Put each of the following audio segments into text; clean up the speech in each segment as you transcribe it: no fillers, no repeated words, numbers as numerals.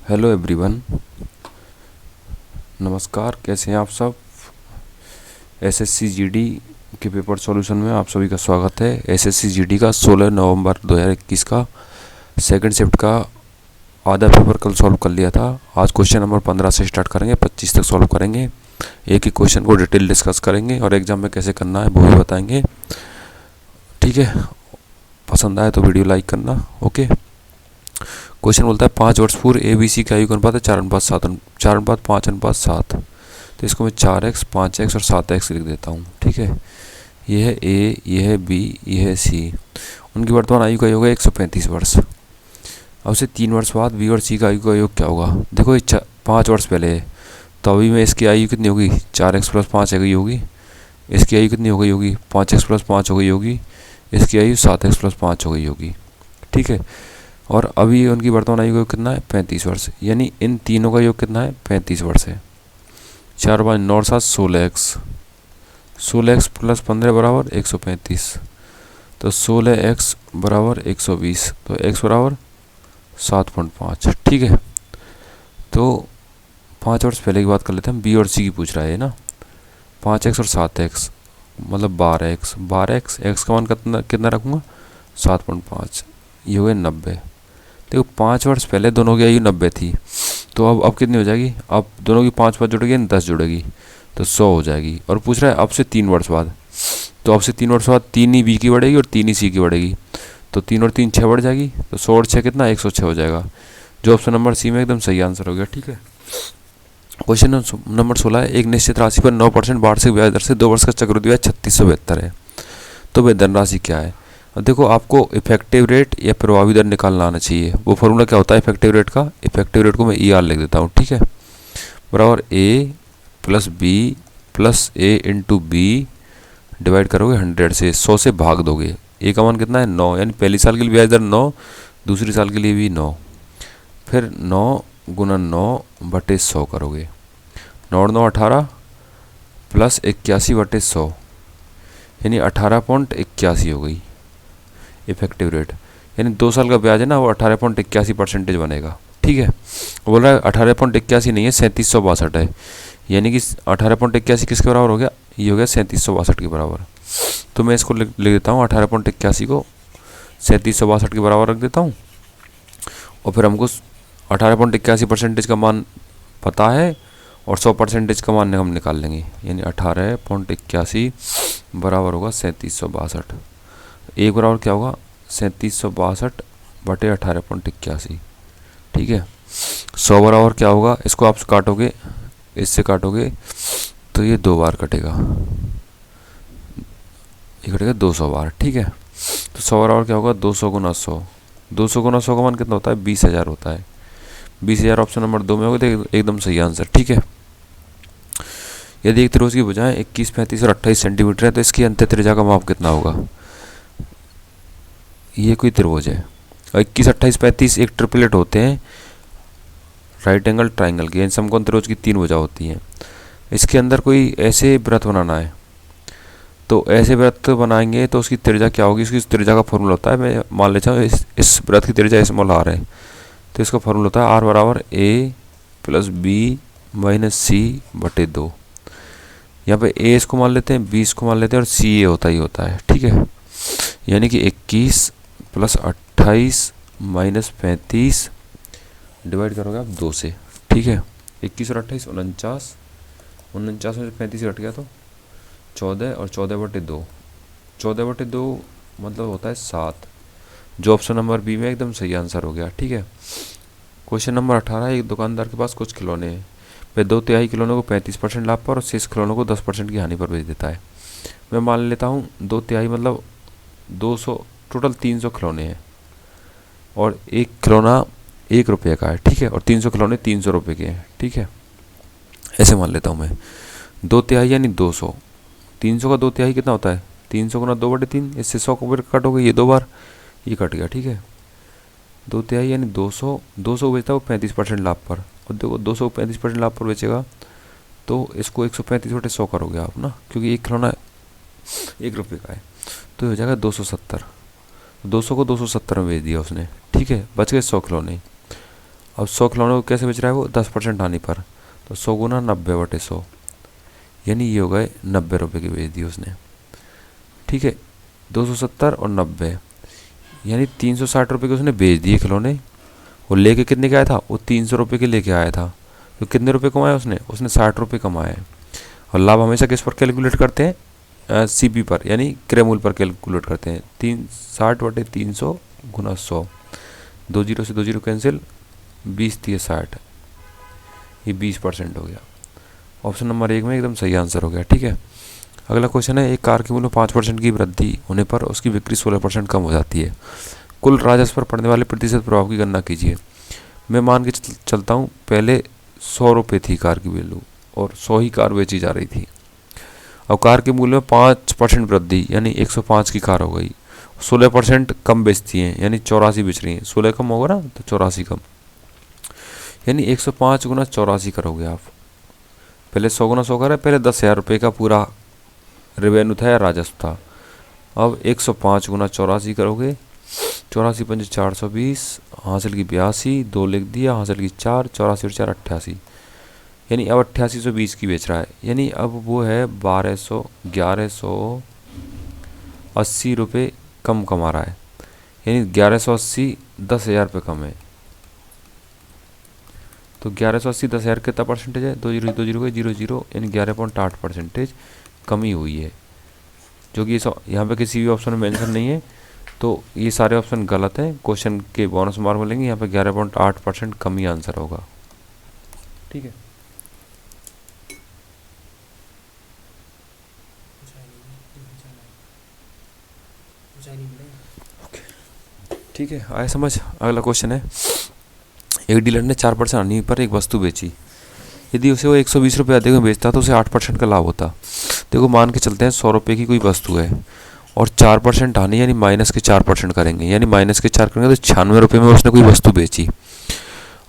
Hello everyone, नमस्कार। कैसे हैं आप सब। एसएससी जीडी के पेपर सॉल्यूशन में आप सभी का स्वागत है। एसएससी जीडी का 16 नवंबर 2021 का सेकंड शिफ्ट का आधा पेपर कल सॉल्व कर लिया था। आज क्वेश्चन नंबर 15 से स्टार्ट करेंगे, 25 तक सॉल्व करेंगे। एक ही क्वेश्चन को डिटेल डिस्कस करेंगे और एग्जाम में कैसे करना है वो भी बताएंगे। ठीक है, पसंद आए तो वीडियो लाइक करना। ओके। क्वेश्चन बोलता है 5 वर्ष पूर्व ABC का आयु का अनुपात है 4:7, 4:5:7। तो इसको मैं 4x, 5x और 7x लिख देता हूँ। ठीक है, ये है A, ये है B, ये है C। उनकी वर्तमान आयु का योग है 135 वर्ष। अब से 3 वर्ष बाद B और C का आयु का योग क्या होगा। देखो ये 5 वर्ष पहले है, तो अभी में इसकी आयु कितनी होगी, 4x + 5 होगी। इसकी आयु कितनी हो गई होगी, 5x + 5 हो गई होगी। इसकी आयु 7x + 5 हो गई होगी। ठीक है, और अभी उनकी वर्तमान आयु का योग कितना है, 35 वर्ष। यानी इन तीनों का योग कितना है, 35 वर्ष है। 4 5 9 7 16x, 16x + 15 बराबर 135। तो 16x बराबर 120, तो x बराबर 7.5। ठीक है, तो 5 वर्ष पहले की बात कर लेते हैं हम। B और C की पूछ रहा है ना। 5x और 7x मतलब 12x, 12x, x का मान कितना रखूँगा, 7.5। ये हो गए 90। देखो 5 वर्ष पहले दोनों की आयु 90 थी, तो अब कितनी हो जाएगी, अब दोनों की 5 5 जुड़ेगी, 10 जुड़ेगी, तो 100 हो जाएगी। और पूछ रहा है अब से 3 वर्ष बाद, तो अब से 3 वर्ष बाद 3 ही B की बढ़ेगी और 3 ही C की बढ़ेगी, तो 3 और 3 6 बढ़ जाएगी, तो 100 और 6 कितना, 106 हो जाएगा। जो ऑप्शन नंबर C में एकदम सही आंसर हो गया। ठीक है, क्वेश्चन नंबर 16 है। एक निश्चित राशि पर 9% वार्षिक ब्याज दर से 2 वर्ष का चक्रवृद्धि ब्याज 3672 है, तो वह धनराशि क्या है। अब देखो आपको इफेक्टिव रेट या प्रभावी दर निकालना आना चाहिए। वो फॉर्मूला क्या होता है इफेक्टिव रेट का। इफेक्टिव रेट को मैं ER लिख देता हूँ। ठीक है, बराबर A + B + A × B divide करोगे 100 से, 100 से भाग दोगे। A का मान कितना है, 9, यानी पहली साल के लिए ब्याज दर 9, दूसरी साल के लिए भी 9। फिर 9 × 9/100 करोगे। 9 और 9 18 + 81/100, यानी 18.81 हो गई इफेक्टिव रेट। यानी 2 साल का ब्याज है ना, वो 18.81% बनेगा। ठीक है, बोल रहा है 18.81 नहीं है, 3762 है। यानी कि 18.81 किसके बराबर हो गया, ये हो गया 3762 के बराबर। तो मैं इसको लिख देता हूँ, 18.81 को 3762 के बराबर रख देता हूँ। और फिर हमको 18.81% का मान पता है और 100% का मान हम निकाल लेंगे। यानी 18.81 बराबर होगा 3762। एक बराबर क्या होगा, 3762/18.81। ठीक है, 100 बराबर क्या होगा, इसको आप काटोगे, इससे काटोगे तो ये 2 बार कटेगा, ये कटेगा 200 बार। ठीक है, तो 100 बराबर क्या होगा, 200 × 100। 200 × 100 का मान कितना होता है, 20,000 होता है। 20,000 ऑप्शन नंबर 2 में होगा, तो एकदम सही आंसर। ठीक है, यदि एक त्रिभुज की भुजाएं 21, 35 और 28 सेंटीमीटर है, तो इसकी अंत्य त्रिज्या का माप कितना होगा। ये कोई त्रिभुज है, 21, 28, 35 एक ट्रिपलेट होते हैं राइट एंगल ट्राइंगल के, समकोण त्रिभुज की 3 भुजा होती हैं। इसके अंदर कोई ऐसे व्रत बनाना है, तो ऐसे व्रत बनाएंगे तो उसकी त्रिज्या क्या होगी। उसकी त्रिज्या का फॉर्मूला होता है, मैं मान लेता हूँ इस व्रत की त्रिज्या r है, तो इसका फॉर्मूला होता है R बराबर A + B - C/2। यहाँ पे A इसको मान लेते हैं, B इसको मान लेते हैं, और C ये होता ही होता है। ठीक है, यानी कि 21 + 28 - 35 डिवाइड करोगे आप 2 से। ठीक है, 21 और 28 49, 49 में से 35 घट गया तो 14, और 14/2, 14/2 मतलब होता है 7। जो ऑप्शन नंबर B में एकदम सही आंसर हो गया। ठीक है, क्वेश्चन नंबर 18। एक दुकानदार के पास कुछ खिलौने हैं, वह 2/3 खिलौनों को 35% लाभ पर और शेष खिलौनों को 10% की हानि पर बेच देता है। मैं मान लेता हूँ 2/3 मतलब 200, टोटल 300 खिलौने हैं, और एक खिलौना 1 रुपये का है। ठीक है, और 300 खिलौने 300 रुपये के हैं। ठीक है, ऐसे मान लेता हूँ मैं। 2/3 यानी 200, 300 का 2/3 कितना होता है, 300 × 2/3, इससे 100 को काटोगे, ये 2 बार, ये कट गया। ठीक है, 2/3 यानी 200, 200 बेचता है वो 35% लाभ पर, और देखो 200 को 35% लाभ पर बेचेगा, तो इसको 135/100 करोगे आप ना, क्योंकि एक खिलौना 1 रुपये का है, तो हो जाएगा 270। 200 को 270 में बेच दिया उसने। ठीक है, बच गए 100 खिलौने। अब 100 खिलौने को कैसे बेच रहा है वो, 10% हानि पर, तो 100 गुना 90/100, यानी ये हो गए 90 रुपये के बेच दिए उसने। ठीक है, 270 और 90 यानी 360 रुपये के उसने बेच दिए खिलौने। और लेके कितने के आया था वो, 300 रुपये के लेके आया था। तो कितने रुपये कमाए उसने 60 रुपये कमाए। और लाभ हमेशा किस पर कैलकुलेट करते हैं, CP पर, यानी क्रय मूल्य पर कैलकुलेट करते हैं। 60/300 गुना 100, 2 जीरो से 2 जीरो कैंसिल, 20×3=60, ये 20% हो गया। ऑप्शन नंबर 1 में एकदम सही आंसर हो गया। ठीक है, अगला क्वेश्चन है, एक कार के मूल्य में 5% की वृद्धि होने पर उसकी बिक्री 16% कम हो जाती है। कुल राजस्व पर पड़ने वाले प्रतिशत प्रभाव की गणना कीजिए। मैं मान के चलता हूँ पहले 100 रुपये थी कार की वैल्यू और 100 ही कार बेची जा रही थी। अब कार के मूल्य में 5% वृद्धि यानी 105 की कार हो गई। 16% कम बेचती हैं यानी 84 बेच रही हैं। 16 कम होगा ना तो 84 कम, यानी 105 गुना 84 करोगे आप। पहले 100 गुना 100 करें, पहले 10,000 रुपये का पूरा रेवेन्यू था या राजस्व था। अब 105 गुना 84 करोगे, 84 पंजे 420, हासिल की 82, 2 लिख दिया, हासिल की 4, 84 और 4 88, यानी अब 8820 की बेच रहा है। यानी अब वो है 1180 रुपये कम कमा रहा है, यानी 1180 10,000 रुपये कम है। तो 1180 10,000 कितना परसेंटेज है, 2 जीरो 2 जीरो गए 0 यानी 11.8% कमी हुई है। जो कि यहाँ पे किसी भी ऑप्शन में मेंशन नहीं है, तो ये सारे ऑप्शन गलत हैं। क्वेश्चन के बोनस मार्क मिलेंगे, यहाँ पे 11.8% कमी आंसर होगा। ठीक है, ठीक है, आया समझ। अगला क्वेश्चन है, एक डीलर ने 4% हानि पर एक वस्तु बेची। यदि उसे वो 120 रुपये अधिक में बेचता तो उसे 8% का लाभ होता। देखो मान के चलते हैं 100 रुपये की कोई वस्तु है और 4% हानि यानी माइनस के 4% करेंगे, यानी माइनस के 4 करेंगे तो 96 रुपये में उसने कोई वस्तु बेची।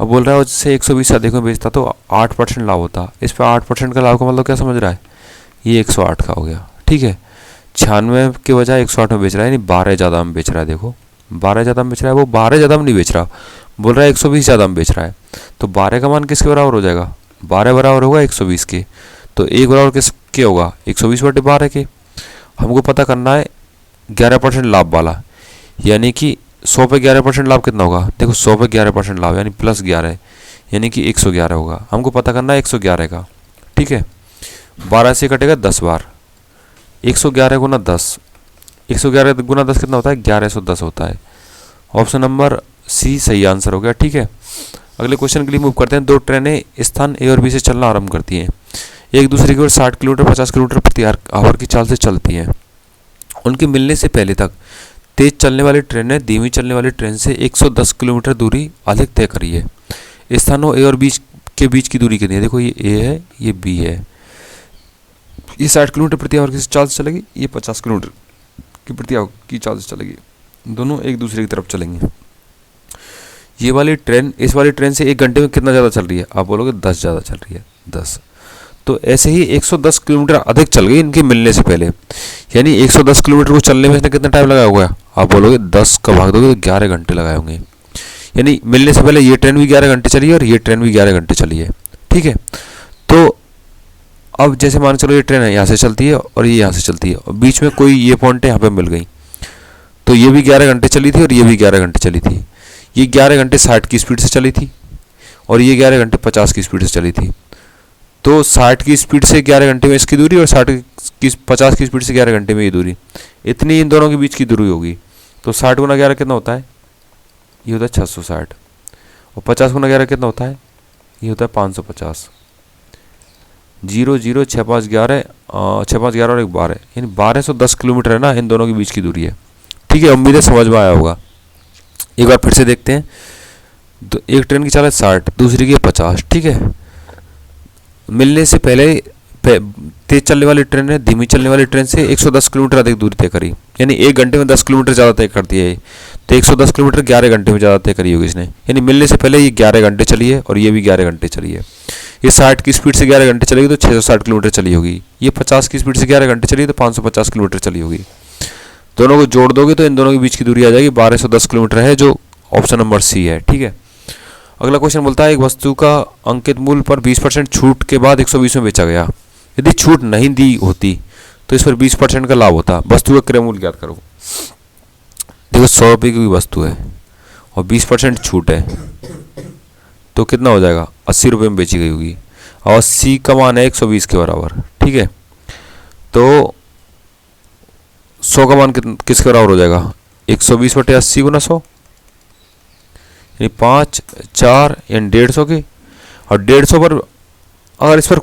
अब बोल रहा है उससे 120 से अधिक में बेचता तो 8% लाभ होता। इस पर 8% का लाभ का मतलब क्या समझ रहा है, ये 108 का हो गया। ठीक है, 96 के बजाय 108 में बेच रहा है, यानी 12 ज़्यादा में बेच रहा है। देखो 12 ज़्यादा में बेच रहा है, वो 12 ज़्यादा में नहीं बेच रहा, बोल रहा है 120 ज़्यादा में बेच रहा है। तो 12 का मान किसके बराबर हो जाएगा, 12 बराबर होगा 120 के। तो 1 बराबर किसके होगा, 120/12 के। हमको पता करना है 11% लाभ वाला, यानी कि 100 पे 11% लाभ कितना होगा। देखो 100 पे 11% लाभ यानी +11 यानी कि 111 होगा। हमको पता करना है 111 का। ठीक है, 12 से कटेगा 10 बार, 111 गुना 10, 111 गुना 10 कितना होता है, 1110 होता है। ऑप्शन नंबर C सही आंसर हो गया। ठीक है, अगले क्वेश्चन के लिए मूव करते हैं। दो ट्रेनें स्थान A और B से चलना आरंभ करती हैं। एक दूसरे की ओर 60 किलोमीटर 50 किलोमीटर प्रति आवर की चाल से चलती हैं। उनके मिलने से पहले तक तेज चलने वाली ट्रेन ने धीमी चलने वाली ट्रेन से 110 किलोमीटर दूरी अधिक तय करी है। स्थानों A और B के बीच की दूरी कितनी है। देखो ये A है, ये B है। ये 60 किलोमीटर प्रति आवर की चाल से चलेगी, ये 50 किलोमीटर की प्रति आवर की चाल से चलेगी। दोनों एक दूसरे की तरफ चलेंगे। ये वाली ट्रेन इस वाली ट्रेन से 1 घंटे में कितना ज़्यादा चल रही है, आप बोलोगे 10 ज़्यादा चल रही है, 10। तो ऐसे ही 110 किलोमीटर अधिक चल गई इनके मिलने से पहले, यानी 110 किलोमीटर को चलने में इसने कितना टाइम लगाया हुआ है, आप बोलोगे 10 का भाग दोगे तो 11 घंटे लगाए होंगे। यानी मिलने से पहले ये ट्रेन भी 11 घंटे चली है और ये ट्रेन भी 11 घंटे चली है। ठीक है, तो अब जैसे मान चलो ये ट्रेन है यहाँ से चलती है और ये यहाँ से चलती है और बीच में कोई ये पॉइंट यहाँ पे मिल गई, तो ये भी 11 घंटे चली थी और ये भी 11 घंटे चली थी। ये 11 घंटे 60 की स्पीड से चली थी और ये 11 घंटे 50 की स्पीड से चली थी। तो 60 की स्पीड से 11 घंटे में इसकी दूरी और 50 की स्पीड से 11 घंटे में ये दूरी, इतनी इन दोनों के बीच की दूरी होगी। तो 60 गुना 11 कितना होता है, ये होता है 660। और 50 गुना 11 कितना होता है, ये होता है 550। 0 0 6 5 11 6 5 11 और 1 12, यानी 1210 किलोमीटर है ना इन दोनों के बीच की दूरी है। ठीक है, उम्मीद है समझ में आया होगा। एक बार फिर से देखते हैं। तो एक ट्रेन की चाल है 60, दूसरी की 50। ठीक है, मिलने से पहले तेज चलने वाली ट्रेन ने धीमी चलने वाली ट्रेन से 110 किलोमीटर अधिक दूरी तय करी, यानी 1 घंटे में 10 किलोमीटर ज़्यादा तय करती है। तो 110 किलोमीटर 11 घंटे में ज़्यादा तय करी होगी इसने, यानी मिलने से पहले ये 11 घंटे चली है और ये भी 11 घंटे चली है। ये 60 की स्पीड से 11 घंटे चलेगी तो 660 किलोमीटर चली होगी। ये 50 की स्पीड से 11 घंटे चली तो 550 किलोमीटर चली होगी। दोनों को जोड़ दोगे तो इन दोनों के बीच की दूरी आ जाएगी 1210 किलोमीटर है, जो ऑप्शन नंबर C है। ठीक है, अगला क्वेश्चन बोलता है एक वस्तु का अंकित मूल्य पर 20% छूट के बाद 120 में बेचा गया। यदि छूट नहीं दी होती तो इस पर 20% का लाभ होता। वस्तु का क्रय मूल्य ज्ञात करो। देखो 100 रुपये की वस्तु है और 20% छूट है तो कितना हो जाएगा, 80 रुपये में बेची गई होगी और 80 का मान है 120 के बराबर। ठीक है, तो 100 का मान किसके बराबर हो जाएगा, 120 बटे 80 गुना 100 यानी 5 4 यानी 150 की। और 150 पर अगर इस पर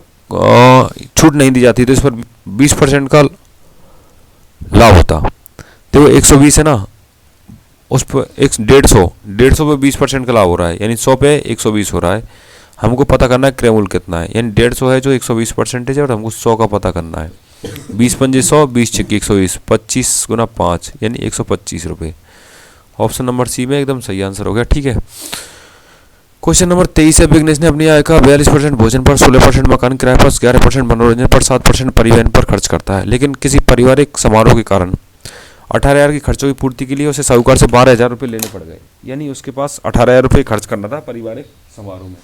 छूट नहीं दी जाती तो इस पर 20% का लाभ होता। देखो 120 है ना, उस पर 150 पे 20% का लाभ हो रहा है यानी 100 पे 120 हो रहा है। हमको पता करना है क्रय मूल्य कितना है, यानी 150 है जो 120% है और हमको 100 का पता करना है। 20 पंजे 100, 20 छक्के 120, 25 गुना 5 यानी 125 रुपये। ऑप्शन नंबर सी में एकदम सही आंसर हो गया। ठीक है, क्वेश्चन नंबर 23 है। विघ्नेश ने अपनी आय का 42% भोजन पर, 16% मकान किराए पर, 11% मनोरंजन पर, 7% परिवहन पर खर्च करता है, लेकिन किसी पारिवारिक समारोह के कारण 18,000 के खर्चों की पूर्ति के लिए उसे साहूकार से 12,000 रुपये लेने पड़ गए। यानी उसके पास 18,000 रुपये खर्च करना था पारिवारिक समारोह में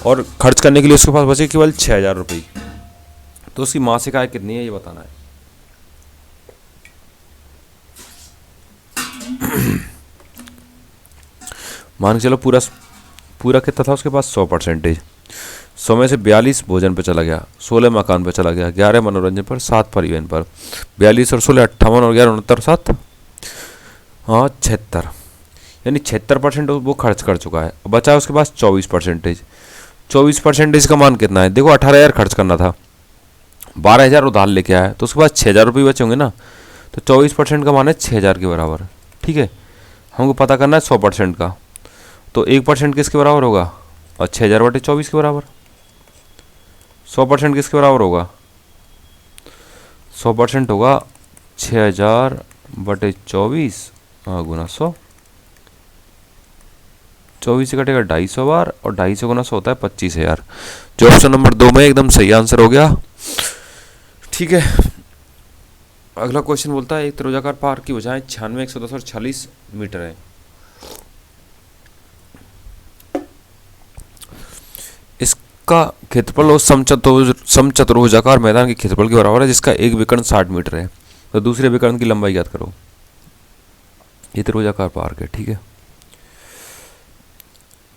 और खर्च करने के लिए उसके पास बचे केवल 6,000 रुपये। तो उसकी मासिक आय कितनी है ये बताना है। मान के चलो पूरा कितना था उसके पास, 100%। 100 में से 42 भोजन पे चला गया, 16 मकान पे चला गया, 11 मनोरंजन पर, 7 परिवहन पर। 42 और 16 58 और 11 69 7 हाँ 76 यानी 76% वो खर्च कर चुका है। बचा उसके पास 24%। 24% का मान कितना है, देखो 18,000 खर्च करना था, 12,000 उधार लेके आया तो उसके पास 6,000 रुपये बचे होंगे ना, तो 24% का मान है 6,000 के बराबर। ठीक है, हमको पता करना है 100% का, तो 1% किसके बराबर होगा, और 6,000 बटे 24 के बराबर। 100% किसके बराबर होगा, 100% होगा 6,000 बटे 24 गुना 100। 24 से कटेगा 250 बार और 250 गुना 100 होता है 25,000, जो ऑप्शन नंबर 2 में एकदम सही आंसर हो गया। ठीक है, अगला क्वेश्चन बोलता है एक त्रिभुजाकार पहाड़ की भुजाएं 96, 110 और 46 मीटर है। इसका क्षेत्रफल उस समचतुर्भुजाकार मैदान के क्षेत्रफल के बराबर है जिसका एक विकर्ण 60 मीटर है। तो दूसरे विकर्ण की लंबाई ज्ञात करो। ये त्रिभुजाकार पार्क है। ठीक है,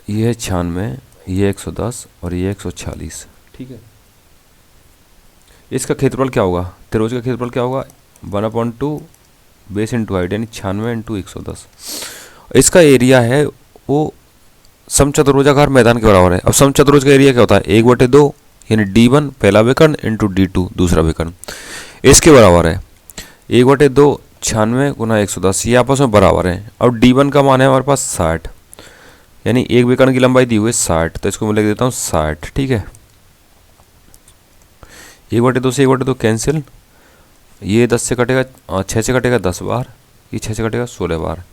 ये है 96, ये 110 और ये 146। ठीक है, इसका क्षेत्रफल क्या होगा, त्रिभुज का क्षेत्रफल क्या होगा, 1/2 बेस इंटू हाइट यानी 96 इंटू 110। इसका एरिया है वो समचतुर्भुजाकार मैदान के बराबर है। अब समचतुर्भुज का एरिया क्या होता है, 1/2 यानी D1 पहला विकर्ण इंटू D2 दूसरा विकर्ण, इसके बराबर है 1/2 96 गुना 110, ये आपस में बराबर है। अब D1 का मान है हमारे पास 60 यानी एक विकर्ण की लंबाई दी हुई है 60, तो इसको मैं लिख देता हूँ 60। ठीक है, 1/2 से 1/2 कैंसिल, ये 10 से कटेगा 6 से कटेगा 10 बार, ये 6 से कटेगा 16 बार,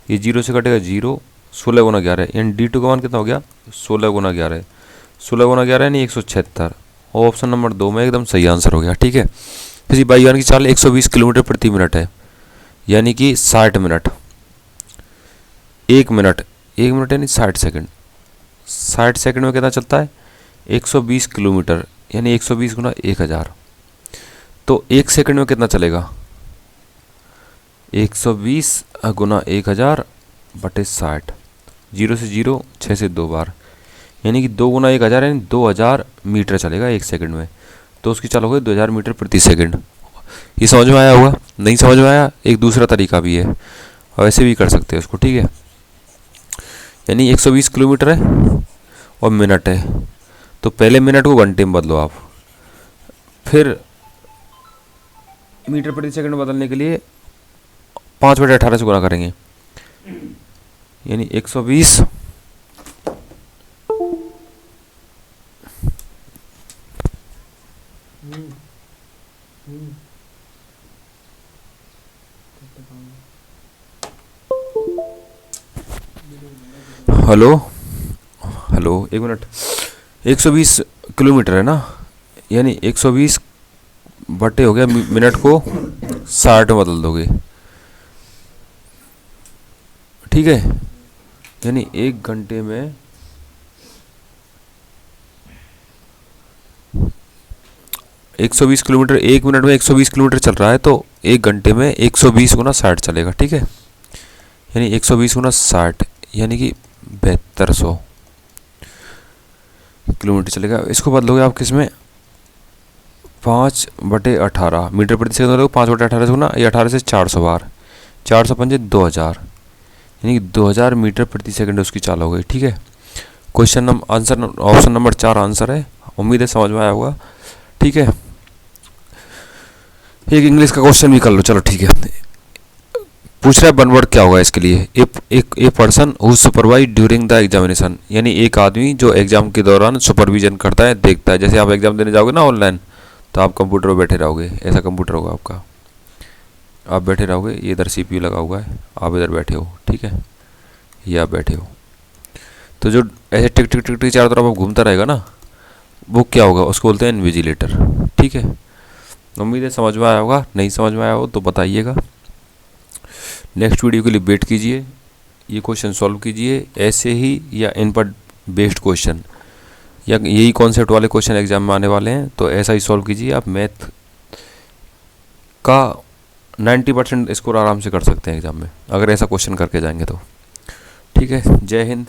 ये 0 से कटेगा 0, 16 गुना 11 यानी D2 का मान कितना हो गया, 16 गुना 11, 16 गुना 11 यानी 176। और ऑप्शन नंबर 2 में एकदम सही आंसर हो गया। ठीक है, किसी वायुयान की चाल 120 किलोमीटर प्रति मिनट है यानी कि 60 मिनट, 1 मिनट यानी 60 सेकंड। 60 सेकंड में कितना चलता है, 120 किलोमीटर यानी 120 गुना 1000। तो 1 सेकंड में कितना चलेगा, 120 गुना 1000 बटे 60, 0 से 0, 6 से 2 बार यानी कि 2 गुना 1000 यानी 2000 मीटर चलेगा 1 सेकंड में। तो उसकी चाल हो गई 2000 मीटर प्रति सेकंड। ये समझ में आया होगा, नहीं समझ में आया एक दूसरा तरीका भी है और ऐसे भी कर सकते हैं उसको। ठीक है, यानी 120 किलोमीटर है और मिनट है, तो पहले मिनट को घंटे में बदलो आप, फिर मीटर प्रति सेकंड बदलने के लिए 5/18 से गुना करेंगे यानी 120 हेलो हेलो एक मिनट, 120 किलोमीटर है ना, यानी 120 बटे हो गया मिनट को 60 में बदल दोगे। ठीक है, यानी 1 घंटे में 120 किलोमीटर, 1 मिनट में 120 किलोमीटर चल रहा है, तो 1 घंटे में 120 गुना 60 चलेगा। ठीक है, यानी 120 गुना 60 यानी कि 7200 किलोमीटर चलेगा। इसको बदलोगे आप किस में, 5/18 मीटर प्रति सेकंड हो, 5/18 से गुना, ये 18 से 400 बार, 400 पंजे 2000, यानी कि 2000 मीटर प्रति सेकंड उसकी चाल हो गई। ठीक है, question number answer option number 4 answer है। उम्मीद है समझ में आया होगा। ठीक है, एक इंग्लिश का क्वेश्चन भी कर लो। चलो ठीक है, पूछ रहा है वन वर्ड क्या होगा इसके लिए। A person who supervise during the examination, यानी एक आदमी जो एग्जाम के दौरान सुपरविजन करता है, देखता है। जैसे आप एग्जाम देने जाओगे ना ऑनलाइन, तो आप कंप्यूटर पर बैठे रहोगे, ऐसा कंप्यूटर होगा आपका, आप बैठे रहोगे, ये इधर CPU लगा हुआ है, आप इधर बैठे हो। ठीक है, ये आप बैठे हो, तो जो ऐसे टिक टिक टिक टिक चारों तरफ आप घूमता रहेगा ना, वो क्या होगा, उसको बोलते हैं इन्विजिलेटर। ठीक है, उम्मीद है समझ में आया होगा। नहीं समझ में आया हो तो बताइएगा। नेक्स्ट वीडियो के लिए वेट कीजिए, ये क्वेश्चन सॉल्व कीजिए ऐसे ही, या इन पर बेस्ड क्वेश्चन, या यही कॉन्सेप्ट वाले क्वेश्चन एग्जाम में आने वाले हैं, तो ऐसा ही सॉल्व कीजिए। आप मैथ का 90% स्कोर आराम से कर सकते हैं एग्जाम में, अगर ऐसा क्वेश्चन करके जाएंगे तो। ठीक है, जय हिंद।